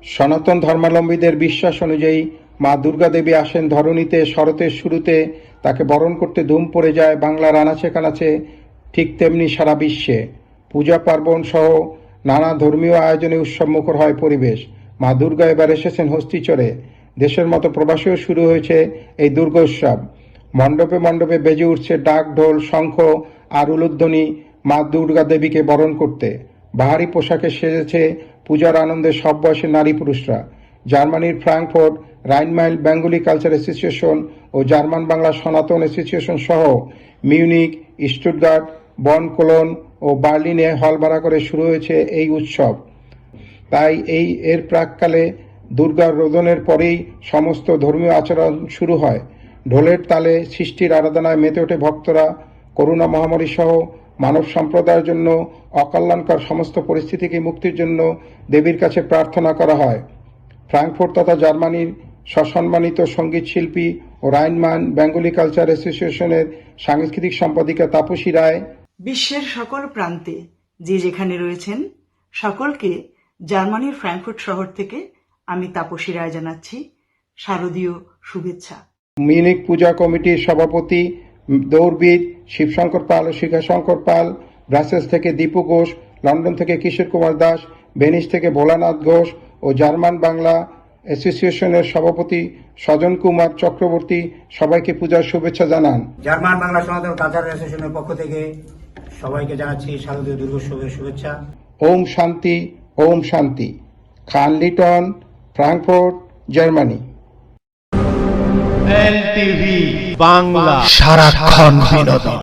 সনাতন ধর্মাবলম্বীদের বিশ্বাস অনুযায়ী মা দুর্গা দেবী আসেন ধরণীতে শরতের শুরুতে, তাকে বরণ করতে ধুম পড়ে যায় বাংলার আনাচে কানাচে, ঠিক তেমনি সারা বিশ্বে পূজা পার্বণ সহ নানা ধর্মীয় আয়োজনে উৎসবমুখর হয় পরিবেশ। মা দুর্গা এবার এসেছেন হস্তিচরে। দেশের মতো প্রবাসেও শুরু হয়েছে এই দুর্গোৎসব। মণ্ডপে মণ্ডপে বেজে উঠছে ডাক, ঢোল, শঙ্খ আর উলুধ্বনি মা দুর্গা দেবীকে বরণ করতে। বাহারি পোশাকে সেজেছে পূজার আনন্দে সব বয়সের নারী পুরুষরা। জার্মানির ফ্রাঙ্কফুর্ট রাইনমাইল বেঙ্গলি কালচার অ্যাসোসিয়েশন ও জার্মান বাংলা সনাতন অ্যাসোসিয়েশন সহ মিউনিক, স্টুটগার্ট, বন, কোলন ও বার্লিনে হল ভাড়া করে শুরু হয়েছে এই উৎসব। তাই এর প্রাক্কালে দুর্গার রোদনের পরেই সমস্ত ধর্মীয় আচরণ শুরু হয়। ঢোলের তালে সৃষ্টির আরাধনায় মেতে ওঠে ভক্তরা। করোনা মহামারী সহ মানব সম্প্রদায়ের জন্য অকল্যাণকর সমস্ত পরিস্থিতিকে মুক্তির জন্য দেবীর কাছে প্রার্থনা করা হয়। ফ্রাঙ্কফুর্ট তথা জার্মানির সসম্মানিত সঙ্গীত শিল্পী ও রাইনমান বেঙ্গলি কালচার অ্যাসোসিয়েশনের সাংস্কৃতিক সম্পাদিকা তাপসী রায় বিশ্বের সকল প্রান্তে যে যেখানে রয়েছেন সকলকে জার্মানির ফ্রাঙ্কফুর্ট শহর থেকে আমি তাপসী রায় জানাচ্ছি শারদীয় শুভেচ্ছা। মিউনিক পূজা কমিটির সভাপতি দৌড়বিদ শিবশঙ্কর পাল ও শিখাশঙ্কর পাল, ব্রাসেলস থেকে দীপু ঘোষ, লন্ডন থেকে কিশোর কুমার দাস, ভেনিস থেকে ভোলানাথ ঘোষ ও জার্মান বাংলা অ্যাসোসিয়েশনের সভাপতি সজন কুমার চক্রবর্তী সবাইকে পূজার শুভেচ্ছা জানান। জার্মান বাংলা সনাতন কালচার অ্যাসোসিয়েশনের পক্ষ থেকে সবাইকে জানাচ্ছি শারদীয় দুর্গোৎসবের শুভেচ্ছা। ওম শান্তি, ওম শান্তি। Khan Liton, Frankfurt, Germany. NTV Bangla, সারাক্ষণ বিনোদন।